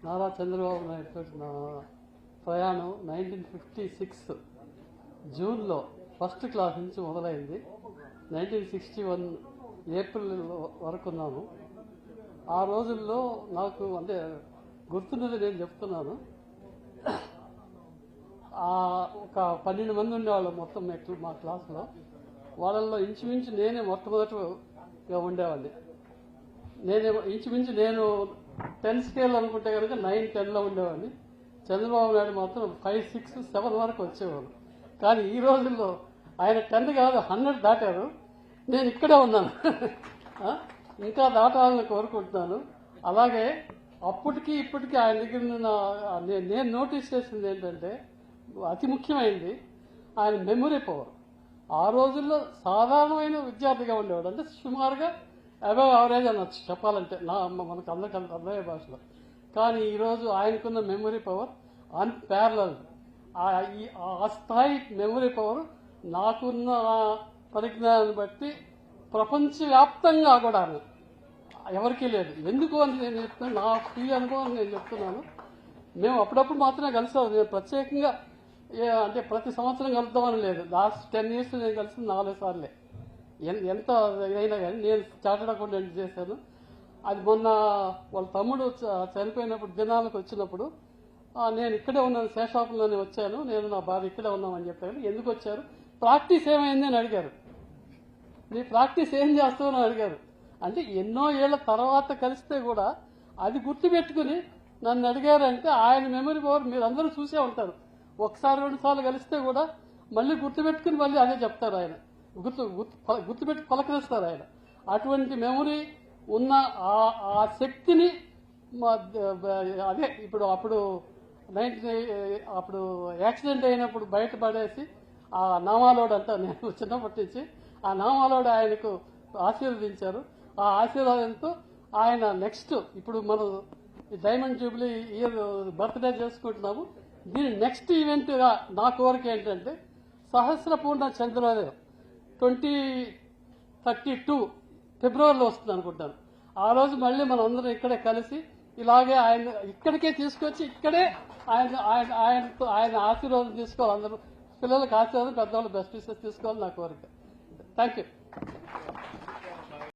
నారా చంద్రబాబు నాయుడు నా ప్రయాణం 1956 జూన్లో ఫస్ట్ క్లాస్ నుంచి మొదలైంది. 1961 ఏప్రిల్ వరకు ఉన్నాను. ఆ రోజుల్లో నాకు అంటే గుర్తున్నది నేను చెప్తున్నాను. ఒక 12 మంది ఉండేవాళ్ళు మొత్తం మా క్లాసులో. వాళ్ళల్లో ఇంచుమించు నేనే మొట్టమొదటిగా ఉండేవాడిని. నేను 10 స్కేల్ అనుకుంటే కనుక 9, 10లో ఉండేవాడిని. చంద్రబాబు నాయుడు మాత్రం 5, 6, 7 వరకు వచ్చేవాళ్ళు. కానీ ఈ రోజుల్లో ఆయన 10 కాదు 100 దాటారు. నేను ఇక్కడే ఉన్నాను. ఇంకా దాటాలని కోరుకుంటున్నాను. అలాగే అప్పటికి ఇప్పటికీ ఆయన దగ్గర నేను నోటీస్ చేసింది ఏంటంటే అతి ముఖ్యమైనది ఆయన మెమొరీ పవర్. ఆ రోజుల్లో సాధారణమైన విద్యార్థిగా ఉండేవాడు, అంటే సుమారుగా అబవ్ యావరేజ్ అనొచ్చు చెప్పాలంటే మనకు అందరికీ అర్థమయ్యే భాషలో. కానీ ఈరోజు ఆయనకున్న మెమొరీ పవర్ అన్పారలల్. ఆ స్థాయి మెమొరీ పవర్ నాకున్న పరిజ్ఞానాన్ని బట్టి ప్రపంచవ్యాప్తంగా కూడా ఎవరికీ లేదు. ఎందుకు అని నేను చెప్తున్నాను, నా ఫీల్ అనుభవం నేను చెప్తున్నాను. మేము అప్పుడప్పుడు మాత్రమే కలిసాం. నేను ప్రత్యేకంగా అంటే ప్రతి సంవత్సరం కలుద్దామని లేదు. లాస్ట్ 10 years నేను కలిసింది 4 సార్లే. ఎంత ఇదైనా కానీ నేను చార్టర్డ్ అకౌంటెంట్ చేశాను. అది మొన్న వాళ్ళ తమ్ముడు చనిపోయినప్పుడు దినాలకు వచ్చినప్పుడు నేను ఇక్కడే ఉన్నాను, శేషాపురంలోనే వచ్చాను, నేను నా భార్య ఇక్కడే ఉన్నామని చెప్పాను. ఎందుకు వచ్చారు, ప్రాక్టీస్ ఏమైంది అని అడిగారు. నీ ప్రాక్టీస్ ఏం చేస్తావు అని అడిగారు. అంటే ఎన్నో ఏళ్ల తర్వాత కలిస్తే కూడా అది గుర్తుపెట్టుకుని నన్ను అడిగారంటే ఆయన మెమరీ పవర్ మీరు అందరూ చూసే ఉంటారు. ఒకసారి 2 సార్లు కలిస్తే కూడా మళ్ళీ గుర్తుపెట్టుకుని మళ్ళీ అదే చెప్తారు ఆయన. గుర్తుపెట్టి పలకరిస్తారు ఆయన. అటువంటి మెమరీ ఉన్న ఆ శక్తిని అదే అప్పుడు యాక్సిడెంట్ అయినప్పుడు బయటపడేసి ఆ నామాలోడు అంతా నేను చిన్నప్పటి నుంచి ఆ నామాలోడు ఆయనకు ఆశీర్వదించారు. ఆ ఆశీర్వాదంతో ఆయన నెక్స్ట్ ఇప్పుడు మనం డైమండ్ జూబ్లీ ఇయర్ బర్త్డే చేసుకుంటున్నాము. దీని నెక్స్ట్ ఈవెంట్గా నా కోరిక ఏంటంటే సహస్రపూర్ణ చంద్రోదయం 2032 ఫిబ్రవరిలో వస్తుంది అనుకుంటాను. ఆ రోజు మళ్ళీ మనం అందరం ఇక్కడే కలిసి ఇలాగే ఆయన ఇక్కడికే తీసుకొచ్చి ఇక్కడే ఆయన ఆశీర్వాదం తీసుకోవాలి. అందరూ పిల్లలకు ఆశీర్వాదం, పెద్దవాళ్ళు బెస్ట్ విషెస్ తీసుకోవాలి నా కోరిక. Thank you.